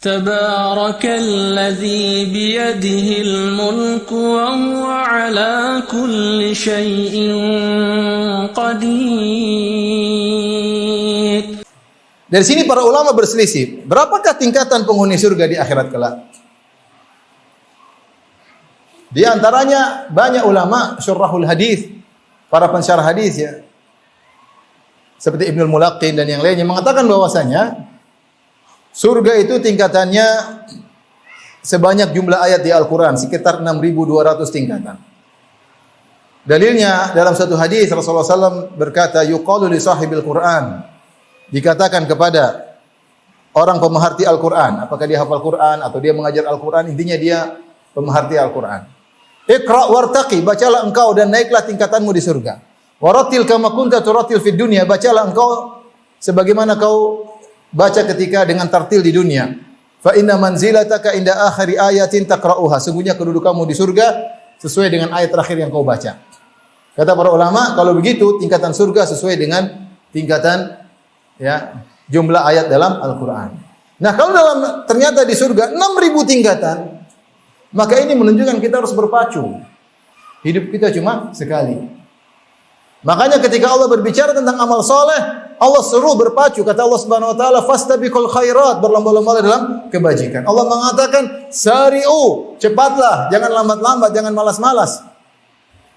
Tabarakalladzi biyadihil mulku wa huwa ala kulli syai'in qadir. Dari sini para ulama berselisih, berapakah tingkatan penghuni surga di akhirat kelak? Di antaranya banyak ulama syurahul hadis, para pensyarah hadis ya, seperti Ibnul Mulaqqin dan yang lainnya mengatakan bahwasanya surga itu tingkatannya sebanyak jumlah ayat di Al-Quran, sekitar 6.200 tingkatan. Dalilnya dalam satu hadis Rasulullah SAW berkata, yuqalu li sahibil Quran, dikatakan kepada orang pemerhati Al-Quran, apakah dia hafal Quran atau dia mengajar Al-Quran, intinya dia pemerhati Al-Quran. Iqra' wartaqi, bacalah engkau dan naiklah tingkatanmu di surga. Waratil kama kunta turatil fid dunya, bacalah engkau sebagaimana kau baca ketika dengan tartil di dunia. Fa inna manzilataka inda akhiri ayatin taqra'uha, sungguhnya kedudukanmu di surga sesuai dengan ayat terakhir yang kau baca. Kata para ulama, kalau begitu tingkatan surga sesuai dengan tingkatan ya jumlah ayat dalam Al-Qur'an. Nah, kalau ternyata di surga 6.000 tingkatan, maka ini menunjukkan kita harus berpacu. Hidup kita cuma sekali. Makanya ketika Allah berbicara tentang amal soleh, Allah suruh berpacu. Kata Allah Subhanahu wa taala, fastabiqul khairat, berlomba-lomba dalam kebajikan. Allah mengatakan, sari'u, cepatlah, jangan lambat-lambat, jangan malas-malas.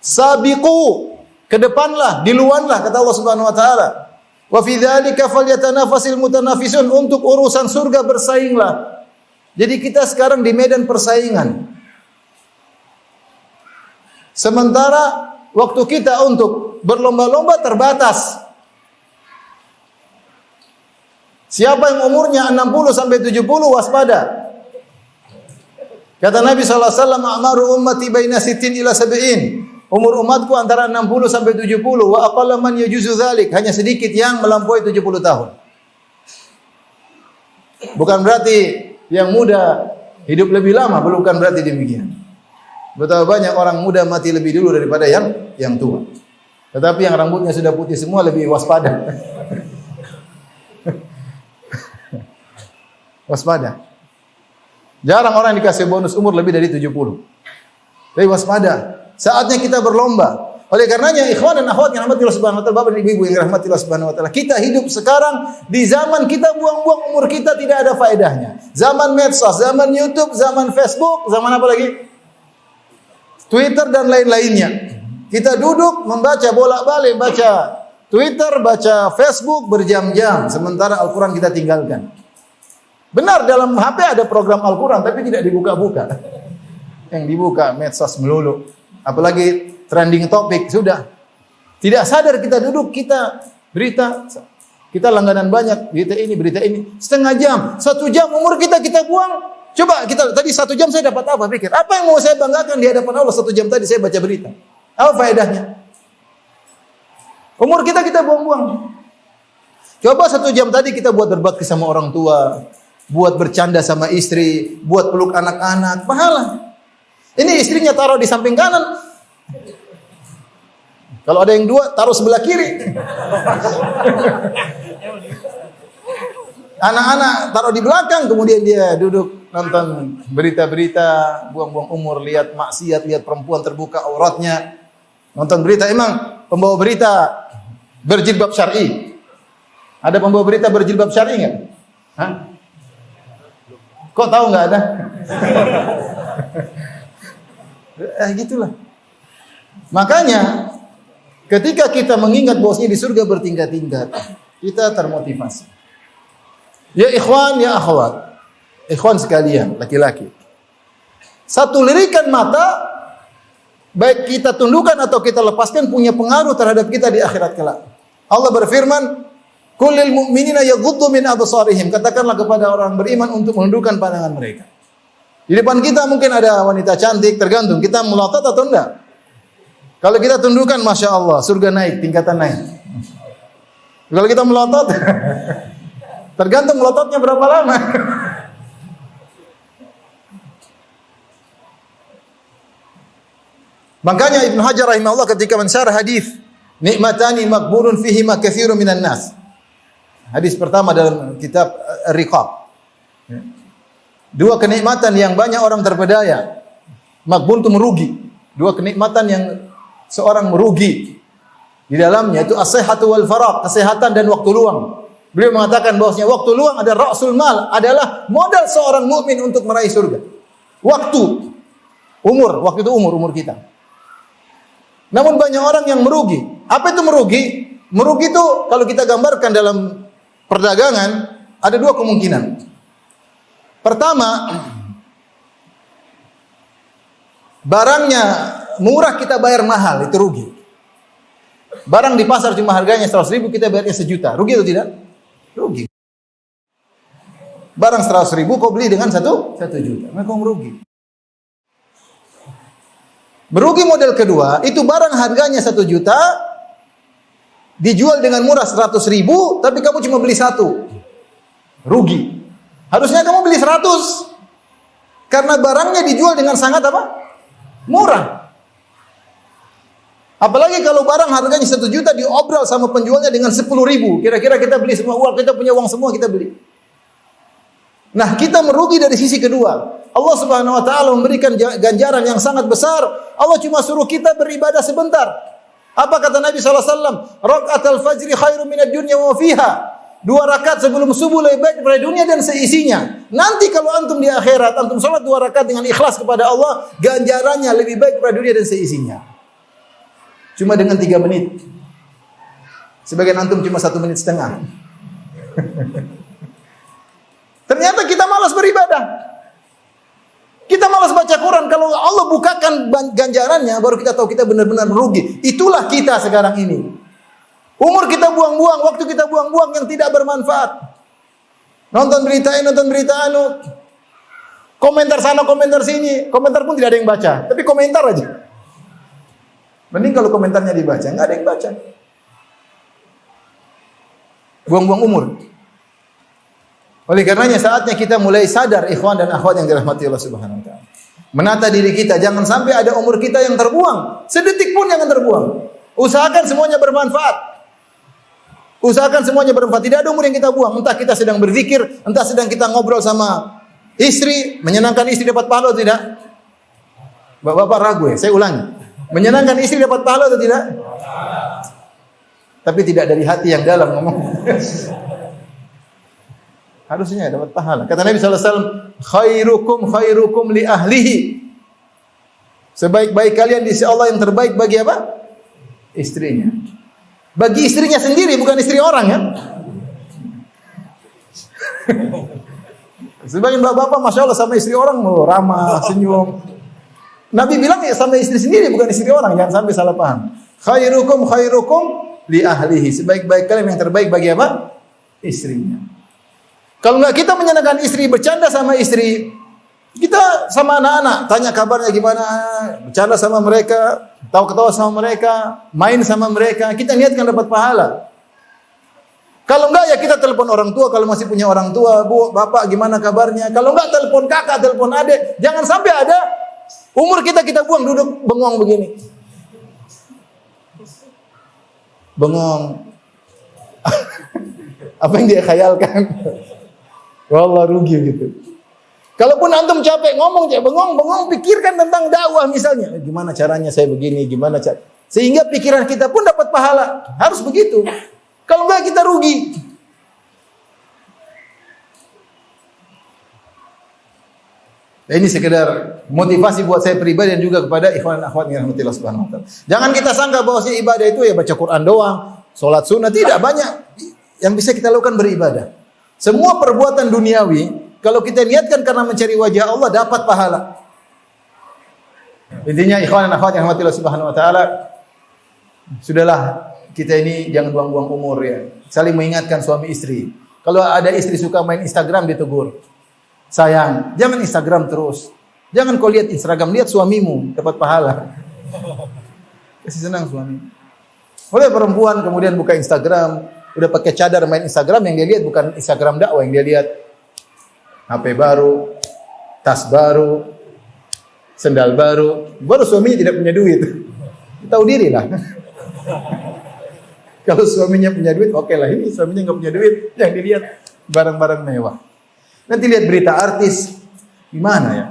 Sabiqu, kedepanlah, diluanlah, kata Allah Subhanahu wa taala. Wa fi dzalika falyatanafasil mutanafisun, untuk urusan surga bersainglah. Jadi kita sekarang di medan persaingan. Sementara waktu kita untuk berlomba-lomba terbatas. Siapa yang umurnya 60 sampai 70 waspada. Kata Nabi sallallahu alaihi wasallam, "A'maru ummati baina 60 ila 70." Umur umatku antara 60 sampai 70, wa aqalla man yajuzu dzalik, hanya sedikit yang melampaui 70 tahun. Bukan berarti yang muda hidup lebih lama, bukan berarti demikian. Betapa banyak orang muda mati lebih dulu daripada yang tua. Tetapi yang rambutnya sudah putih semua lebih waspada. Waspada. Jarang orang dikasih bonus umur lebih dari 70. Tapi waspada. Saatnya kita berlomba. Oleh karenanya ikhwan dan akhwat yang rahmati Allah Subhanahu wa taala, Bapak dan Ibu yang rahmati Allah Subhanahu wa taala, kita hidup sekarang di zaman kita buang-buang umur kita tidak ada faedahnya. Zaman medsos, zaman YouTube, zaman Facebook, zaman apa lagi? Twitter dan lain-lainnya. Kita duduk membaca bolak-balik, baca Twitter, baca Facebook berjam-jam, sementara Al-Quran kita tinggalkan. Benar, dalam HP ada program Al-Quran, tapi tidak dibuka-buka. Yang dibuka medsos melulu. Apalagi trending topik, sudah. Tidak sadar kita duduk, kita berita, kita langganan banyak, berita ini. Setengah jam, 1 jam umur kita buang. Coba kita, tadi 1 jam saya dapat apa? Pikir, apa yang mau saya banggakan di hadapan Allah 1 jam tadi saya baca berita? Apa faedahnya? Umur kita buang-buang. Coba 1 jam tadi kita buat berbakti sama orang tua, buat bercanda sama istri, buat peluk anak-anak, pahala. Ini istrinya taruh di samping kanan. Kalau ada yang 2, taruh sebelah kiri. Anak-anak taruh di belakang, kemudian dia duduk nonton berita-berita, buang-buang umur, lihat maksiat, lihat perempuan terbuka auratnya. Nonton berita, emang pembawa berita berjilbab syar'i? Ada pembawa berita berjilbab syar'i enggak? Hah? Kok tahu enggak ada? Gitulah. Makanya ketika kita mengingat bahwasanya di surga bertingkat-tingkat, kita termotivasi. Ya ikhwan, ya akhwat, ikhwan sekalian, laki-laki. Satu lirikan mata, baik kita tundukkan atau kita lepaskan, punya pengaruh terhadap kita di akhirat kelak. Allah berfirman, "Kullil mu'minina yaghuddu min absarihim." Katakanlah kepada orang beriman untuk menundukkan pandangan mereka. Di depan kita mungkin ada wanita cantik, tergantung kita melotot atau enggak. Kalau kita tundukkan, Masya Allah, surga naik, tingkatan naik. Kalau kita melotot, tergantung melototnya berapa lama. Makanya Ibnu Hajar rahimahullah ketika mensyarah hadis, nikmatani makburun fihi ma katsirun minan nas. Hadis pertama dalam kitab Ar-Riqaq. Dua kenikmatan yang banyak orang terpedaya. Magbun itu merugi. Dua kenikmatan yang seorang merugi di dalamnya itu as-sihhatu wal faragh, kesehatan dan waktu luang. Beliau mengatakan bahwasanya waktu luang adalah ra'sul mal, adalah modal seorang mukmin untuk meraih surga. Waktu, waktu itu umur kita. Namun banyak orang yang merugi. Apa itu merugi? Merugi itu kalau kita gambarkan dalam perdagangan ada dua kemungkinan. Pertama, barangnya murah kita bayar mahal, itu rugi. Barang di pasar cuma harganya 100.000, kita bayarnya 1 juta. Rugi atau tidak? Rugi. Barang 100.000 kau beli dengan 1 juta, maka kau merugi. Merugi model kedua, itu barang harganya 1 juta, dijual dengan murah 100.000, tapi kamu cuma beli 1. Rugi. Harusnya kamu beli 100. Karena barangnya dijual dengan sangat apa? Murah. Apalagi kalau barang harganya 1 juta diobral sama penjualnya dengan 10.000. Kira-kira kita beli semua uang, kita punya uang semua, kita beli. Nah, kita merugi dari sisi kedua. Allah Subhanahu wa taala memberikan ganjaran yang sangat besar. Allah cuma suruh kita beribadah sebentar. Apa kata Nabi sallallahu alaihi wasallam? Raka'atul fajri khairum minad dunya wa fiha. 2 rakaat sebelum subuh lebih baik daripada dunia dan seisinya. Nanti kalau antum di akhirat, antum salat 2 rakaat dengan ikhlas kepada Allah, ganjarannya lebih baik daripada dunia dan seisinya. Cuma dengan 3 menit. Sebagian antum cuma 1 menit setengah. Ternyata kita malas beribadah. Kita malas baca Quran. Kalau Allah bukakan ganjarannya, baru kita tahu kita benar-benar merugi. Itulah kita sekarang ini. Umur kita buang-buang, waktu kita buang-buang yang tidak bermanfaat. Nonton berita ini, nonton berita anu. Komentar sana, komentar sini. Komentar pun tidak ada yang baca, tapi komentar aja. Mending kalau komentarnya dibaca, nggak ada yang baca. Buang-buang umur. Oleh karenanya saatnya kita mulai sadar, ikhwan dan akhwat yang dirahmati Allah Subhanahu wa taala. Menata diri kita, jangan sampai ada umur kita yang terbuang. Sedetik pun jangan terbuang. Usahakan semuanya bermanfaat. Usahakan semuanya bermanfaat. Tidak ada umur yang kita buang. Entah kita sedang berzikir, entah sedang kita ngobrol sama istri, menyenangkan istri dapat pahala atau tidak? Bapak-bapak ragu ya, saya ulangi. Menyenangkan istri dapat pahala atau tidak? Tapi tidak dari hati yang dalam ngomong. Harusnya dapat pahala. Kata Nabi sallallahu alaihi wasallam, khairukum li ahlihi. Sebaik-baik kalian di sisi Allah yang terbaik bagi apa? Istrinya. Bagi istrinya sendiri, bukan istri orang ya. Sebagian bapak-bapak Masya Allah sama istri orang ramah, senyum. Nabi bilang ya sama istri sendiri, bukan istri orang. Jangan sampai salah paham. Khairukum li ahlihi. Sebaik-baik kalian yang terbaik bagi apa? Istrinya. Kalau enggak kita menyenangkan istri, bercanda sama istri, kita sama anak-anak, tanya kabarnya gimana, bercanda sama mereka, tawa-ketawa sama mereka, main sama mereka, kita niatkan dapat pahala. Kalau enggak ya kita telepon orang tua, kalau masih punya orang tua, Bu, Bapak gimana kabarnya? Kalau enggak telepon kakak, telepon adik. Jangan sampai ada umur kita buang duduk bengong begini. Bengong. Apa yang dia khayalkan? Wallah rugi gitu. Kalaupun antum capek ngomong, bengong, pikirkan tentang dakwah misalnya. Gimana caranya saya begini, gimana cara. Sehingga pikiran kita pun dapat pahala. Harus begitu. Kalau enggak kita rugi. Nah, ini sekedar motivasi buat saya pribadi dan juga kepada ikhwan dan akhwat yang rahmatillah subhanahu wa ta'ala. Jangan kita sangka bahwa ibadah itu ya baca Quran doang, salat sunnah, tidak, banyak yang bisa kita lakukan beribadah. Semua perbuatan duniawi kalau kita niatkan karena mencari wajah Allah dapat pahala. Intinya ikhwan dan akhwat yang rahmatillah subhanahu wa ta'ala, sudahlah kita ini jangan buang-buang umur ya. Saling mengingatkan suami istri. Kalau ada istri suka main Instagram ditegur. Sayang, jangan Instagram terus. Jangan kau lihat Instagram, lihat suamimu, dapat pahala. Kasih senang suami. Oleh perempuan kemudian buka Instagram, udah pakai cadar main Instagram, yang dia lihat bukan Instagram dakwah, yang dia lihat HP baru, tas baru, sendal baru. Baru suaminya tidak punya duit. Tahu diri lah. Kalau suaminya punya duit, oke lah. Ini suaminya nggak punya duit, yang dilihat barang-barang mewah. Nanti lihat berita artis, Gimana ya?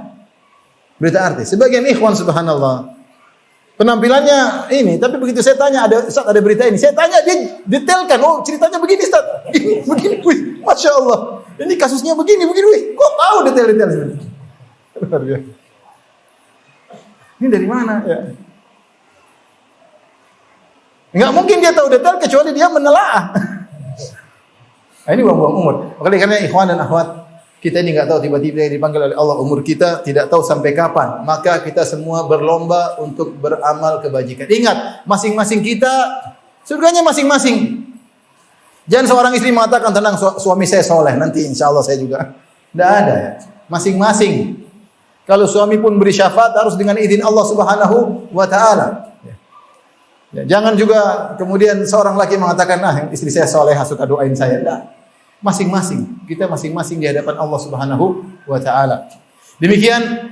Berita artis. Sebagian ikhwan subhanallah penampilannya ini, tapi begitu saya tanya, Ustaz ada berita ini, saya tanya dia detailkan, oh ceritanya begini Ustaz, begini, wih, Masya Allah, ini kasusnya begini, wih, kok tahu detail-detail sebenarnya? Ini dari mana ya? Enggak mungkin dia tahu detail kecuali dia menelaah. Nah, ini buang-buang umur. Makanya karena ikhwan dan akhwat, kita ini enggak tahu tiba-tiba dipanggil oleh Allah, umur kita tidak tahu sampai kapan. Maka kita semua berlomba untuk beramal kebajikan. Ingat, masing-masing kita surganya masing-masing. Jangan seorang istri mengatakan tenang suami saya soleh, nanti insya Allah saya juga. Tidak ada ya. Masing-masing. Kalau suami pun beri syafaat harus dengan izin Allah Subhanahu wa taala. Ya, jangan juga kemudian seorang laki mengatakan, "Nah, istri saya salehah suka doain saya." Tidak. Masing-masing, kita masing-masing di hadapan Allah Subhanahu wa taala. Demikian